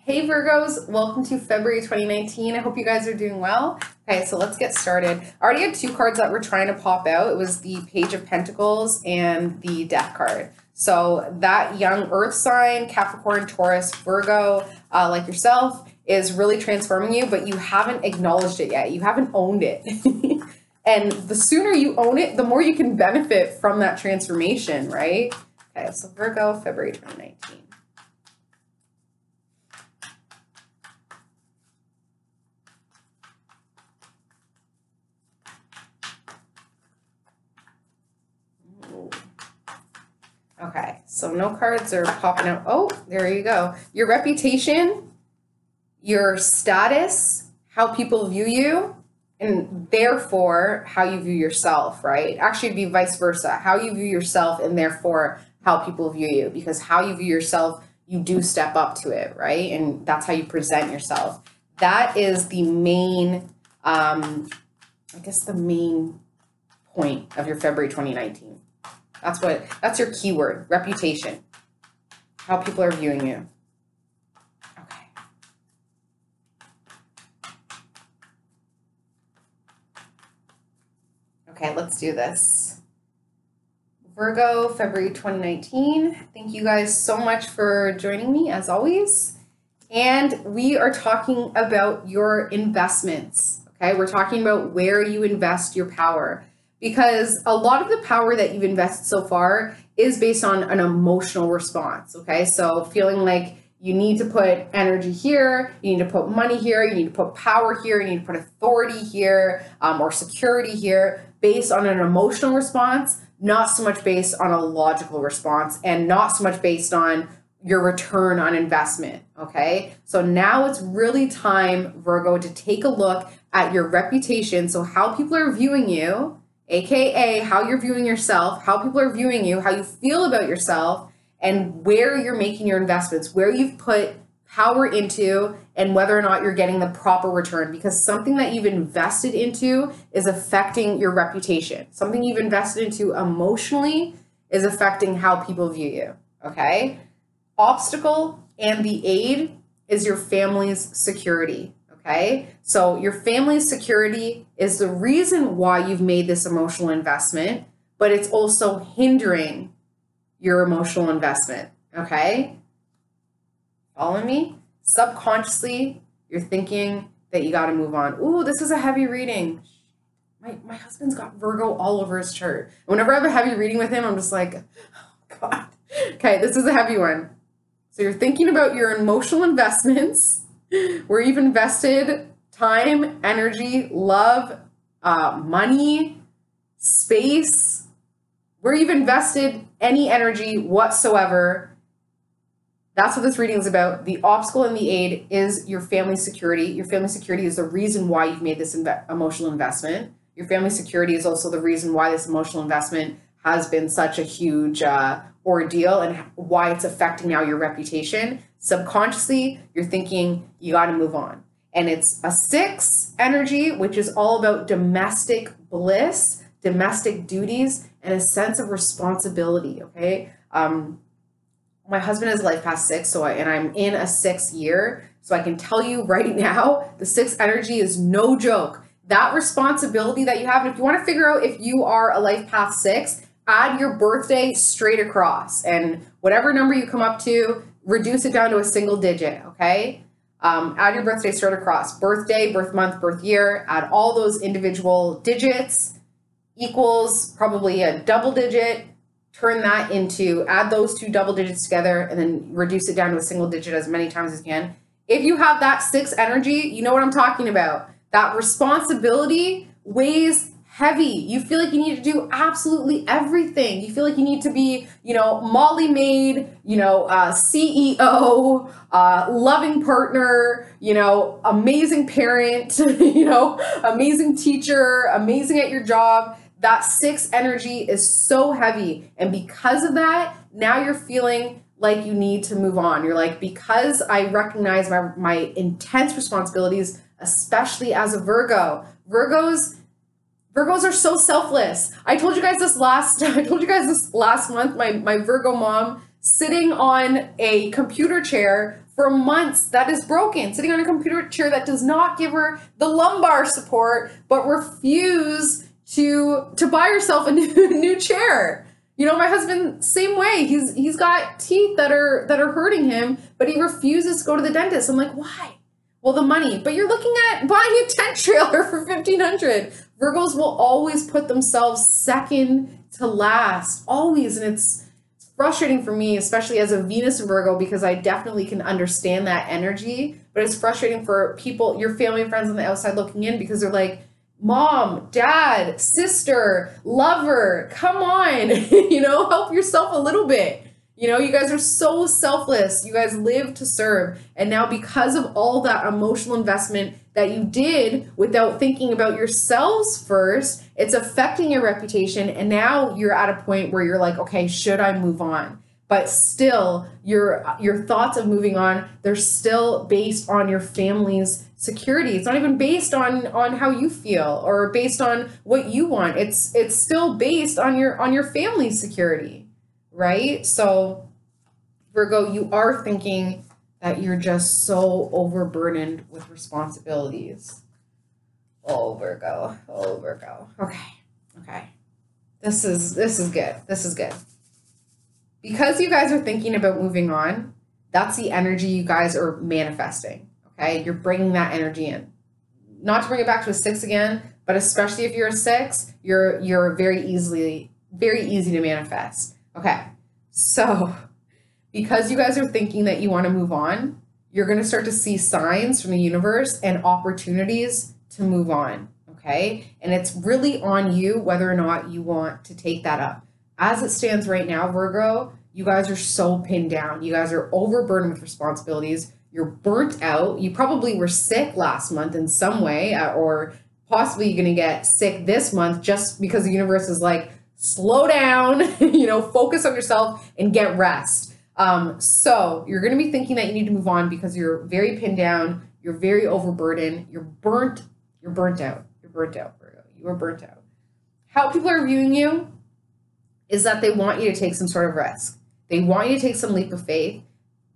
Hey Virgos, welcome to February 2019. I hope you guys are doing well. Okay, so let's get started. I already had two cards that were trying to pop out. It was the Page of Pentacles and the Death card. So that young earth sign, Capricorn, Taurus, Virgo, like yourself, is really transforming you, but you haven't acknowledged it yet. You haven't owned it. And the sooner you own it, the more you can benefit from that transformation, right? Okay, so Virgo, February 2019. Okay, so no cards are popping out. Oh, there you go. Your reputation, your status, how people view you, and therefore how you view yourself, right? Actually, it'd be vice versa. How you view yourself and therefore how people view you. Because how you view yourself, you do step up to it, right? And that's how you present yourself. That is the main, I guess the main point of your February 2019. That's your keyword, reputation. How people are viewing you. Okay. Okay, let's do this. Virgo, February 2019. Thank you guys so much for joining me as always. And we are talking about your investments. Okay, we're talking about where you invest your power. Because a lot of the power that you've invested so far is based on an emotional response, okay? So feeling like you need to put energy here, you need to put money here, you need to put power here, you need to put authority here, or security here, based on an emotional response, not so much based on a logical response, and not so much based on your return on investment, okay? So now it's really time, Virgo, to take a look at your reputation, so how people are viewing you, AKA how you're viewing yourself, how people are viewing you, how you feel about yourself, and where you're making your investments, where you've put power into, and whether or not you're getting the proper return. Because something that you've invested into is affecting your reputation. Something you've invested into emotionally is affecting how people view you, okay? Obstacle and the aid is your family's security. Okay, so your family's security is the reason why you've made this emotional investment, but it's also hindering your emotional investment. Okay, following me? Subconsciously, you're thinking that you got to move on. Ooh, this is a heavy reading. My husband's got Virgo all over his chart. Whenever I have a heavy reading with him, I'm just like, oh God. Okay, this is a heavy one. So you're thinking about your emotional investments, where you've invested time, energy, love, money, space, where you've invested any energy whatsoever. That's what this reading is about. The obstacle and the aid is your family security. Your family security is the reason why you've made this emotional investment. Your family security is also the reason why this emotional investment has been such a huge ordeal and why it's affecting now your reputation. Subconsciously, you're thinking you got to move on. And it's a 6 energy, which is all about domestic bliss, domestic duties, and a sense of responsibility, okay? My husband is life past 6, and I'm in a 6th year. So I can tell you right now, the 6 energy is no joke. That responsibility that you have, and if you want to figure out if you are a life path 6, add your birthday straight across, and whatever number you come up to, reduce it down to a single digit, okay? Add your birthday straight across. Birthday, birth month, birth year, add all those individual digits, equals probably a double digit, turn that into, add those 2 double digits together, and then reduce it down to a single digit as many times as you can. If you have that 6 energy, you know what I'm talking about. That responsibility weighs heavy. You feel like you need to do absolutely everything. You feel like you need to be, Molly maid, CEO, loving partner, amazing parent, amazing teacher, amazing at your job. That 6 energy is so heavy. And because of that, now you're feeling like you need to move on. You're like, because I recognize my intense responsibilities, especially as a Virgo. Virgos are so selfless. I told you guys this last month, my Virgo mom sitting on a computer chair for months that is broken, sitting on a computer chair that does not give her the lumbar support, but refuse to buy herself a new chair. You know, my husband, same way. He's got teeth that are hurting him, but he refuses to go to the dentist. I'm like, why? Well, the money. But you're looking at buying a tent trailer for $1,500. Virgos will always put themselves second to last, always, and it's frustrating for me, especially as a Venus Virgo, because I definitely can understand that energy. But it's frustrating for people, your family and friends on the outside looking in, because they're like, mom, dad, sister, lover, come on, you know, help yourself a little bit. You know, you guys are so selfless. You guys live to serve. And now because of all that emotional investment that you did without thinking about yourselves first, it's affecting your reputation. And now you're at a point where you're like, okay, should I move on? But still, your thoughts of moving on, they're still based on your family's security. It's not even based on how you feel or based on what you want. It's still based on your family's security, right? So Virgo, you are thinking that you're just so overburdened with responsibilities. Oh, Virgo. Oh, Virgo. Okay. This is good. This is good. Because you guys are thinking about moving on, that's the energy you guys are manifesting, okay? You're bringing that energy in. Not to bring it back to a 6 again, but especially if you're a 6, you're very easy to manifest. Okay, so because you guys are thinking that you want to move on, you're going to start to see signs from the universe and opportunities to move on, okay? And it's really on you whether or not you want to take that up. As it stands right now, Virgo, you guys are so pinned down. You guys are overburdened with responsibilities. You're burnt out. You probably were sick last month in some way, or possibly you're going to get sick this month just because the universe is like, slow down, you know, focus on yourself and get rest. So you're going to be thinking that you need to move on because you're very pinned down. You're very overburdened. You're burnt out. You're burnt out, Virgo. You are burnt out. How people are viewing you is that they want you to take some sort of risk. They want you to take some leap of faith.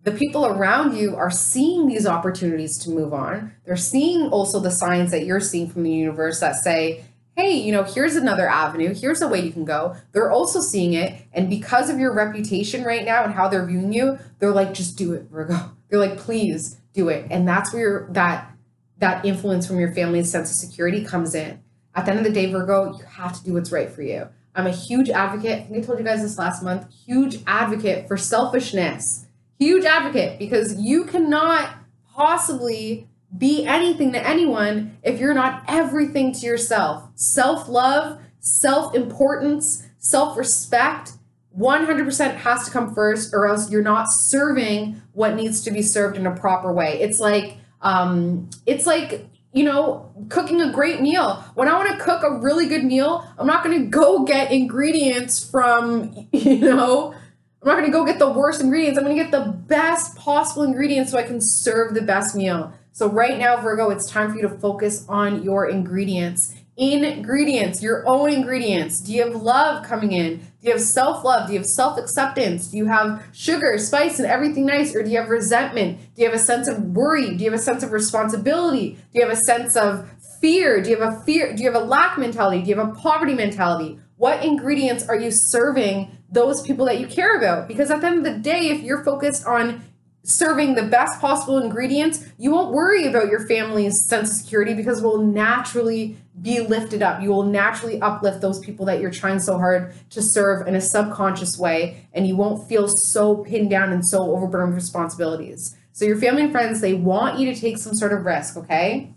The people around you are seeing these opportunities to move on. They're seeing also the signs that you're seeing from the universe that say, hey, you know, here's another avenue. Here's a way you can go. They're also seeing it. And because of your reputation right now and how they're viewing you, they're like, just do it, Virgo. They're like, please do it. And that's where that influence from your family's sense of security comes in. At the end of the day, Virgo, you have to do what's right for you. I'm a huge advocate. I think I told you guys this last month. Huge advocate for selfishness. Huge advocate, because you cannot possibly be anything to anyone if you're not everything to yourself. Self-love, self-importance, self-respect, 100% has to come first, or else you're not serving what needs to be served in a proper way. It's like, you know, cooking a great meal. When I want to cook a really good meal, I'm not going to go get ingredients from, you know, I'm not going to go get the worst ingredients. I'm going to get the best possible ingredients so I can serve the best meal. So right now, Virgo, it's time for you to focus on your ingredients. Ingredients, your own ingredients. Do you have love coming in? Do you have self-love? Do you have self-acceptance? Do you have sugar, spice, and everything nice? Or do you have resentment? Do you have a sense of worry? Do you have a sense of responsibility? Do you have a sense of fear? Do you have a lack mentality? Do you have a poverty mentality? What ingredients are you serving those people that you care about? Because at the end of the day, if you're focused on serving the best possible ingredients, you won't worry about your family's sense of security because it will naturally be lifted up. You will naturally uplift those people that you're trying so hard to serve in a subconscious way, and you won't feel so pinned down and so overburdened with responsibilities. So your family and friends, they want you to take some sort of risk, okay?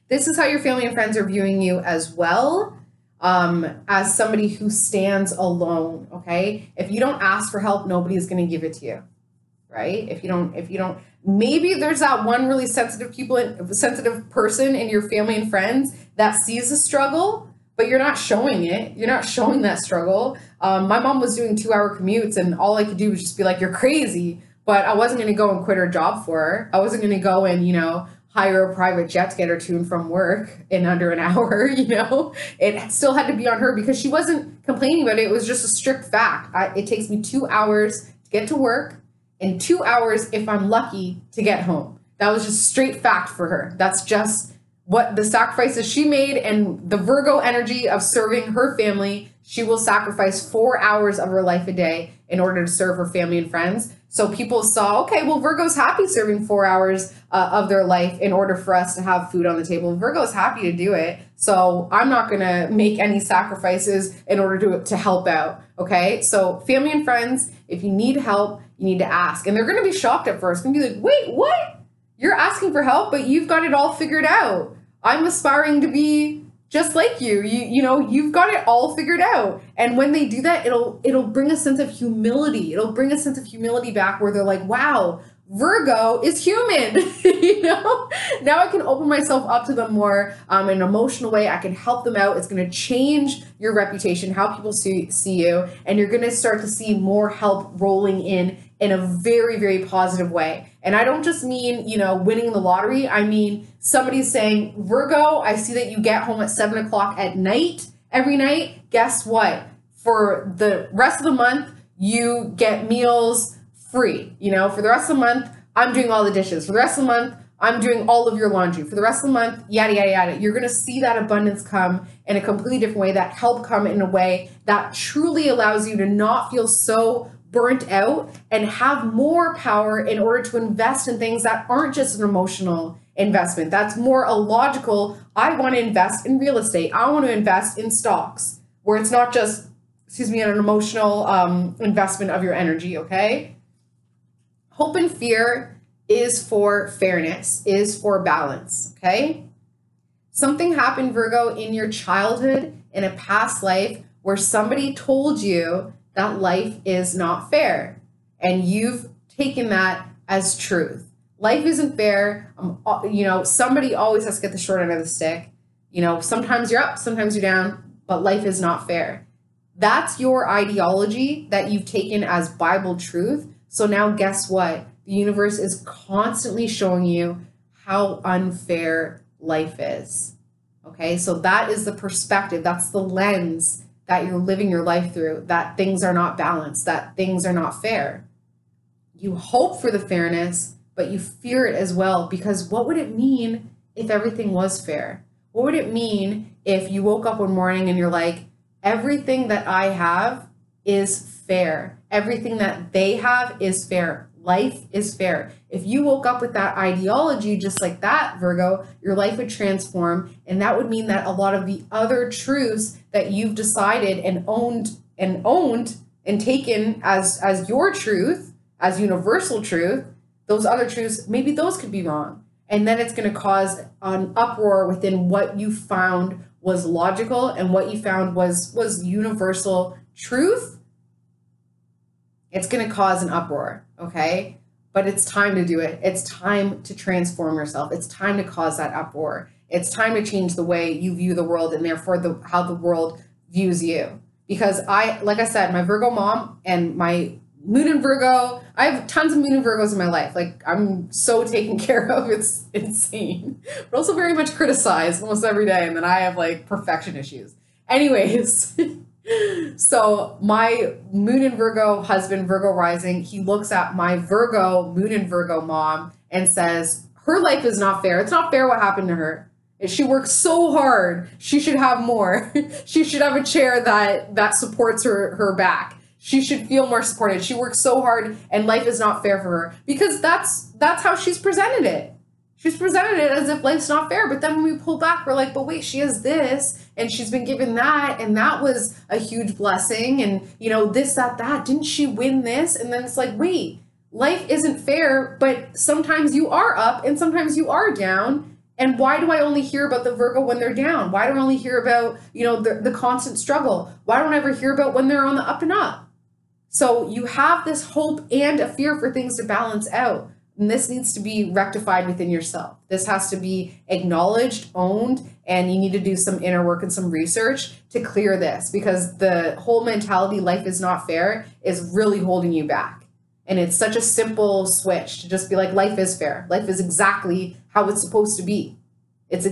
This is how your family and friends are viewing you as well, as somebody who stands alone, okay? If you don't ask for help, nobody is going to give it to you. Right? If you don't, maybe there's that one really sensitive person in your family and friends that sees the struggle, but you're not showing it. You're not showing that struggle. My mom was doing 2-hour commutes, and all I could do was just be like, you're crazy. But I wasn't going to go and quit her job for her. I wasn't going to go and, you know, hire a private jet to get her to and from work in under an hour, you know. It still had to be on her because she wasn't complaining about it. It was just a strict fact. It takes me 2 hours to get to work. in 2 hours if I'm lucky to get home. That was just straight fact for her. That's just what the sacrifices she made, and the Virgo energy of serving her family. She will sacrifice 4 hours of her life a day in order to serve her family and friends. So people saw, okay, well, Virgo's happy serving 4 hours of their life in order for us to have food on the table. Virgo's happy to do it. So I'm not going to make any sacrifices in order to help out. Okay. So family and friends, if you need help, you need to ask. And they're going to be shocked at first. Going to be like, wait, what? You're asking for help, but you've got it all figured out. I'm aspiring to be just like you. You know, you've got it all figured out. And when they do that, it'll bring a sense of humility. It'll bring a sense of humility back where they're like, wow, Virgo is human. You know, now I can open myself up to them more in an emotional way. I can help them out. It's going to change your reputation, how people see you, and you're going to start to see more help rolling in a very, very positive way. And I don't just mean, you know, winning the lottery. I mean, somebody's saying, Virgo, I see that you get home at 7 o'clock at night, every night. Guess what? For the rest of the month, you get meals free. You know, for the rest of the month, I'm doing all the dishes. For the rest of the month, I'm doing all of your laundry. For the rest of the month, yada, yada, yada. You're going to see that abundance come in a completely different way, that help come in a way that truly allows you to not feel so burnt out and have more power in order to invest in things that aren't just an emotional investment. That's more a logical, I want to invest in real estate. I want to invest in stocks, where it's not just, an emotional investment of your energy, okay? Hope and fear is for fairness, is for balance, okay? Something happened, Virgo, in your childhood, in a past life, where somebody told you that life is not fair, and you've taken that as truth. Life isn't fair. You know, somebody always has to get the short end of the stick. You know, sometimes you're up, sometimes you're down, but life is not fair. That's your ideology that you've taken as Bible truth. So now guess what? The universe is constantly showing you how unfair life is. Okay, so that is the perspective. That's the lens that you're living your life through, that things are not balanced, that things are not fair. You hope for the fairness, but you fear it as well, because what would it mean if everything was fair? What would it mean if you woke up one morning and you're like, everything that I have is fair. Everything that they have is fair. Life is fair. If you woke up with that ideology just like that, Virgo, your life would transform. And that would mean that a lot of the other truths that you've decided and owned and taken as your truth, as universal truth, those other truths, maybe those could be wrong. And then it's going to cause an uproar within what you found was logical and what you found was universal truth. It's going to cause an uproar, okay? But it's time to do it. It's time to transform yourself. It's time to cause that uproar. It's time to change the way you view the world, and therefore how the world views you. Because like I said, my Virgo mom and my Moon in Virgo, I have tons of Moon in Virgos in my life. Like, I'm so taken care of. It's insane. But also very much criticized almost every day. And then I have like perfection issues. Anyways, so my Moon in Virgo husband, Virgo rising, he looks at my Virgo, Moon in Virgo mom and says, her life is not fair. It's not fair what happened to her. She works so hard. She should have more. She should have a chair that supports her back. She should feel more supported. She works so hard and life is not fair for her, because that's how she's presented it. She's presented it as if life's not fair. But then when we pull back, we're like, but wait, she has this and she's been given that. And that was a huge blessing. And, you know, this, that. Didn't she win this? And then it's like, wait, life isn't fair, but sometimes you are up and sometimes you are down. And why do I only hear about the Virgo when they're down? Why don't I only hear about, you know, the constant struggle? Why don't I ever hear about when they're on the up and up? So you have this hope and a fear for things to balance out. And this needs to be rectified within yourself. This has to be acknowledged, owned, and you need to do some inner work and some research to clear this, because the whole mentality, life is not fair, is really holding you back. And it's such a simple switch to just be like, life is fair. Life is exactly how it's supposed to be. It's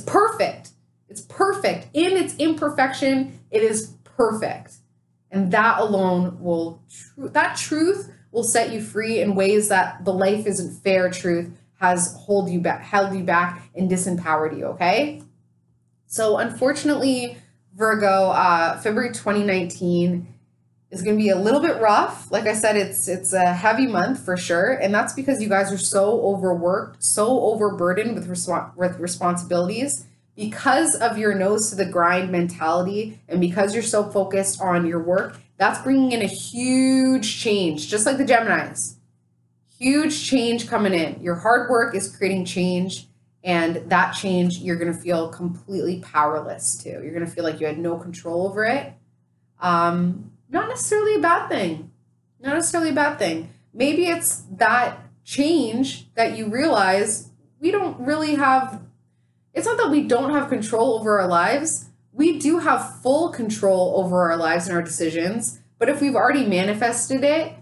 perfect. It's perfect. In its imperfection, it is perfect. And that alone that truth will set you free in ways that the life isn't fair truth has held you back and disempowered you, okay? So unfortunately, Virgo, February 2019 is going to be a little bit rough. Like I said, it's a heavy month for sure. And that's because you guys are so overworked, so overburdened with responsibilities because of your nose to the grind mentality. And because you're so focused on your work, that's bringing in a huge change, just like the Geminis. Huge change coming in. Your hard work is creating change. And that change, you're going to feel completely powerless to. You're going to feel like you had no control over it. Not necessarily a bad thing. Not necessarily a bad thing. Maybe it's that change that you realize we don't really have. It's not that we don't have control over our lives. We do have full control over our lives and our decisions. But if we've already manifested it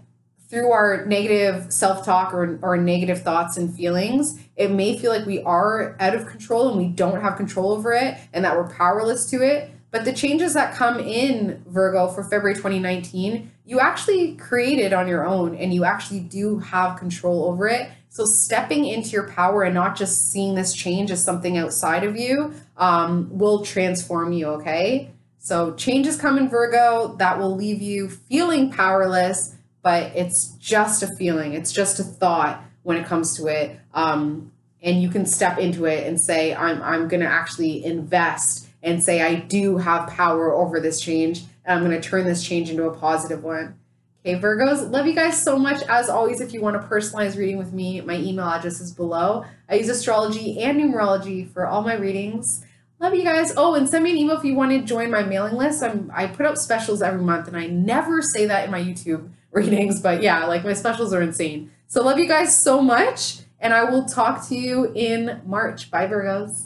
through our negative self-talk or negative thoughts and feelings, it may feel like we are out of control and we don't have control over it and that we're powerless to it. But the changes that come in, Virgo, for February 2019, you actually created on your own and you actually do have control over it. So stepping into your power and not just seeing this change as something outside of you will transform you, okay? So changes come in, Virgo, that will leave you feeling powerless, but it's just a feeling. It's just a thought when it comes to it. And you can step into it and say, I'm going to actually invest and say, I do have power over this change, and I'm going to turn this change into a positive one. Okay, Virgos, love you guys so much. As always, if you want a personalized reading with me, my email address is below. I use astrology and numerology for all my readings. Love you guys. Oh, and send me an email if you want to join my mailing list. I put up specials every month, and I never say that in my YouTube readings, but yeah, like my specials are insane. So love you guys so much, and I will talk to you in March. Bye, Virgos.